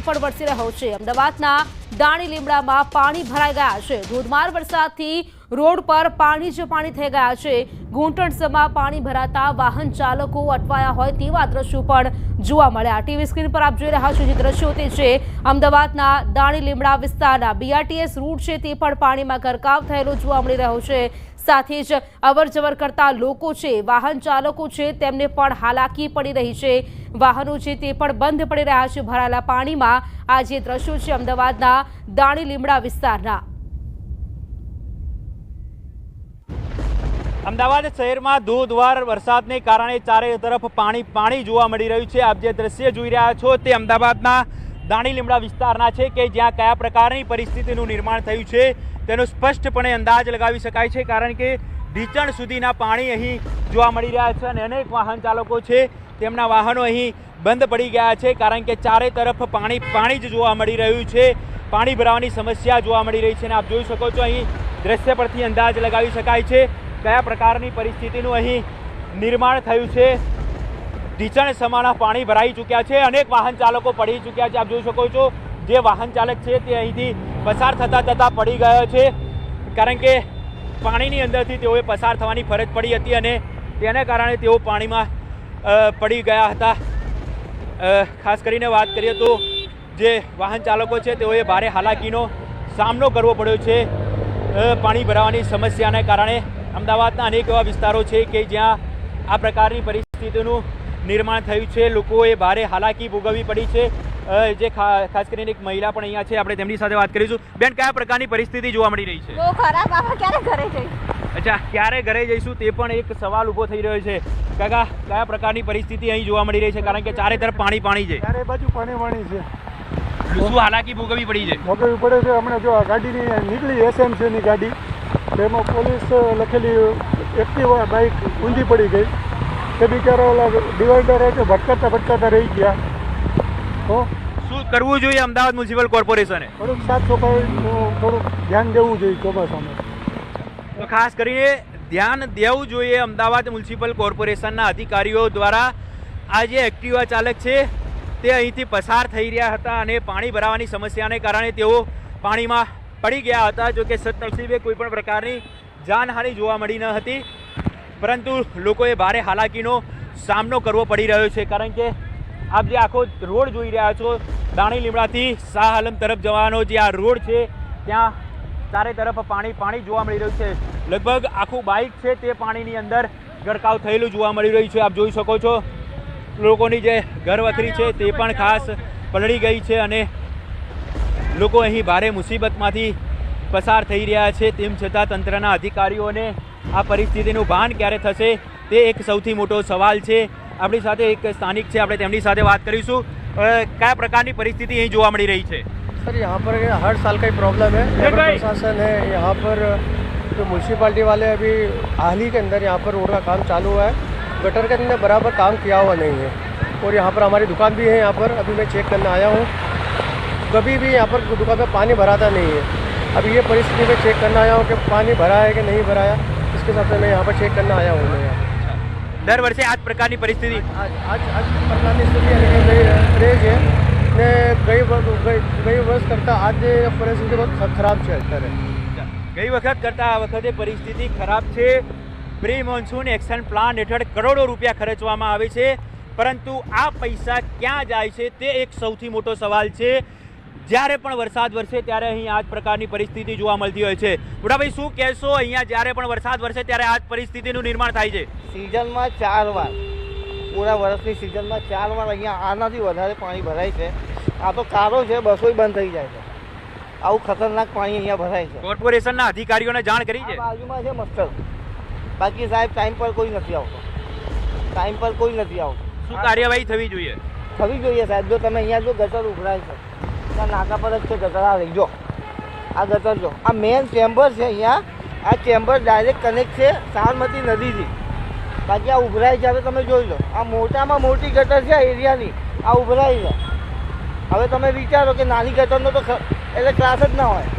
પણ વરસી રહ્યો છે। અમદાવાદના દાણી લીમડામાં પાણી ભરાઈ ગયા છે। ધોધમાર વરસાદથી રોડ પર પાણી જ પાણી થઈ ગયા છે। ઘૂંટણસમાં પાણી ભરાતા વાહન ચાલકો અટવાયા હોય તેવા દ્રશ્યો પણ જોવા મળ્યા। ટીવી સ્ક્રીન પર આપ જોઈ રહ્યા છો જે દ્રશ્યો તે છે અમદાવાદના દાણી લીમડા વિસ્તારના બીઆરટીએસ રૂટ છે તે પણ પાણીમાં ગરકાવ થયેલો જોવા મળી રહ્યો છે। સાથે જ અવરજવર કરતા લોકો છે, વાહન ચાલકો છે, તેમને પણ હાલાકી પડી રહી છે। વાહનો છે તે પણ બંધ પડી રહ્યા છે ભરાયેલા પાણીમાં। આ જે દ્રશ્યો છે અમદાવાદના દાણી લીમડા વિસ્તારના। અમદાવાદ શહેરમાં ધોધમાર વરસાદને કારણે ચારે તરફ પાણી જોવા મળી રહ્યું છે। આપ જે દ્રશ્ય જોઈ રહ્યા છો તે અમદાવાદના દાણી લીમડા વિસ્તારના છે કે જ્યાં કયા પ્રકારની પરિસ્થિતિનું નિર્માણ થયું છે તેનો સ્પષ્ટપણે અંદાજ લગાવી શકાય છે, કારણ કે ઢીંચણ સુધીના પાણી અહીં જોવા મળી રહ્યા છે અને અનેક વાહન ચાલકો છે તેમના વાહનો અહીં બંધ પડી ગયા છે, કારણ કે ચારે તરફ પાણી જ જોવા મળી રહ્યું છે। પાણી ભરાવાની સમસ્યા જોવા મળી રહી છે અને આપ જોઈ શકો છો અહીં દ્રશ્ય પરથી અંદાજ લગાવી શકાય છે કયા પ્રકારની પરિસ્થિતિનું અહીં નિર્માણ થયું છે। ઢીંચણ સમાના પાણી ભરાઈ ચૂક્યા છે, અનેક વાહન ચાલકો પડી ચૂક્યા છે। આપ જોઈ શકો છો જે વાહન ચાલક છે તે અહીંથી પસાર થતા પડી ગયો છે, કારણ કે પાણીની અંદરથી તેઓએ પસાર થવાની ફરજ પડી હતી અને તેને કારણે તેઓ પાણીમાં પડી ગયા હતા। ખાસ કરીને વાત કરીએ તો જે વાહન ચાલકો છે તેઓએ ભારે હાલાકીનો સામનો કરવો પડ્યો છે પાણી ભરાવાની સમસ્યાને કારણે। અમદાવાદના અનેક એવા વિસ્તારો છે કે જ્યાં આ પ્રકારની પરિસ્થિતિનું નિર્માણ થયું છે, લોકોએ ભારે હાલાકી ભોગવવી પડી છે। જે ખાસ કરીને એક મહિલા પણ અહીંયા છે, આપણે તેમની સાથે વાત કરીશું। બેન, કયા પ્રકારની પરિસ્થિતિ જોવા મળી રહી છે? બહુ ખરાબ। આપણે ક્યારે ઘરે જઈશું? અચ્છા, ક્યારે ઘરે જઈશું તે પણ એક સવાલ ઊભો થઈ રહ્યો છે। કાકા, કયા પ્રકારની પરિસ્થિતિ અહીં જોવા મળી રહી છે, કારણ કે ચારે તરફ પાણી છે? ચારે બાજુ પાણી છે। શું હાલાકી ભોગવવી પડી છે? ભોગવવી પડે છે। હમણાં જો આ ગાડીની નીકળી એસએમસીની ગાડી, તેમાં પોલીસ લખેલી એક્ટિવા બાઇક ઊંધી પડી ગઈ, તે બિચારા ઓલા ડિવાઈડર છે ભટકાતા રહી ગયા। તો શું કરવું જોઈએ અમદાવાદ મ્યુનિસિપલ કોર્પોરેશને? થોડુંક સાફ સફાઈનું થોડુંક ધ્યાન દેવું જોઈએ ચોમાસામાં। તો ખાસ કરીને ધ્યાન દેવું જોઈએ અમદાવાદ મ્યુનિસિપલ કોર્પોરેશનના અધિકારીઓ દ્વારા। આ જે એક્ટિવા ચાલક છે તે અહીંથી પસાર થઈ રહ્યા હતા અને પાણી ભરાવાની સમસ્યાને કારણે તેઓ પાણીમાં પડી ગયા હતા। જો કે સદનસીબે કોઈ પણ પ્રકારની જાનહાનિ જોવા મળી ન હતી, પરંતુ લોકોએ ભારે હાલાકીનો સામનો કરવો પડી રહ્યો છે, કારણ કે આપ જે આખો રોડ જોઈ રહ્યા છો દાણી લીમડાથી શાહ આલમ તરફ જવાનો જે આ રોડ છે ત્યાં ચારે તરફ પાણી જોવા મળી રહ્યું છે। લગભગ આખું બાઇક છે તે પાણીની અંદર ગરકાવ થયેલું જોવા મળી રહ્યું છે। આપ જોઈ શકો છો લોકોની જે ઘરવખરી છે તે પણ ખાસ પલળી ગઈ છે અને લોકો અહીં ભારે મુસીબતમાંથી પસાર થઈ રહ્યા છે। તેમ છતાં તંત્રના અધિકારીઓને આ પરિસ્થિતિનું ભાન ક્યારે થશે તે એક સૌથી મોટો સવાલ છે। આપણી સાથે એક સ્થાનિક છે, આપણે તેમની સાથે વાત કરીશું। क्या प्रकार की परिस्थिति यही जोवा मળી રહી છે? सर यहाँ पर हर साल का ही प्रॉब्लम है। नगर प्रशासन है यहाँ पर, जो म्यूनसिपाल्टी वाले अभी हाल ही के अंदर यहाँ पर रोड का काम चालू हुआ है, गटर के अंदर बराबर काम किया हुआ नहीं है। और यहाँ पर हमारी दुकान भी है, यहाँ पर अभी मैं चेक करने आया हूँ, कभी भी यहाँ पर दुकान पर पानी भराता नहीं है। अभी ये परिस्थिति में चेक करना आया हूँ कि पानी भरा है कि नहीं भराया, इसके हिसाब से मैं यहाँ पर चेक करने आया हूँ। દર વર્ષે આ જ પ્રકારની પરિસ્થિતિ आज प्रकार की स्थिति રહે છે ને ગઈ વર્ષ કરતાં આજે પરિસ્થિતિ બહુ ખરાબ છે અત્યારે। ગઈ વખત કરતાં આ વખતે પરિસ્થિતિ ખરાબ છે। પ્રી મોન્સૂન એક્શન પ્લાન હેઠળ કરોડો રૂપિયા ખર્ચવામાં આવે છે, પરંતુ આ પૈસા ક્યાં જાય છે તે એક સૌથી મોટો સવાલ છે। જ્યારે પણ વરસાદ વરસે ત્યારે અહીં આ જ પ્રકારની પરિસ્થિતિ જોવા મળતી હોય છે। બુઢાભાઈ, શું કહેશો? અહીંયા જ્યારે પણ વરસાદ વરસે ત્યારે આ જ પરિસ્થિતિનું નિર્માણ થાય છે? સિઝનમાં 4 વાર, પૂરા વર્ષની સિઝનમાં 4 વાર અહીંયા આનાથી વધારે પાણી ભરાય છે। આ તો કારો છે, બસો બંધ થઈ જાય છે। આવું ખતરનાક પાણી અહીંયા ભરાય છે। કોર્પોરેશનના અધિકારીઓને જાણ કરી છે? બાજુમાં છે મસ્તર, બાકી સાહેબ ટાઈમ પર કોઈ નથી આવતો, ટાઈમ પર કોઈ નથી આવતો। શું કાર્યવાહી થવી જોઈએ? થવી જોઈએ સાહેબ। જો તમે અહીંયા જો ગટર ઉભરાય છે, ત્યાં નાકા પર જ છે ગટર। આ રહી જો, આ ગટર જો, આ મેન ચેમ્બર છે અહીંયા। આ ચેમ્બર ડાયરેક્ટ કનેક્ટ છે સાબરમતી નદીથી, બાકી આ ઉભરાય છે। હવે તમે જોઈ લો, આ મોટામાં મોટી ગટર છે એરિયાની, આ ઉભરાય છે। હવે તમે વિચારો કે નાની ગટરનો તો એટલે ક્લાસ જ ના હોય।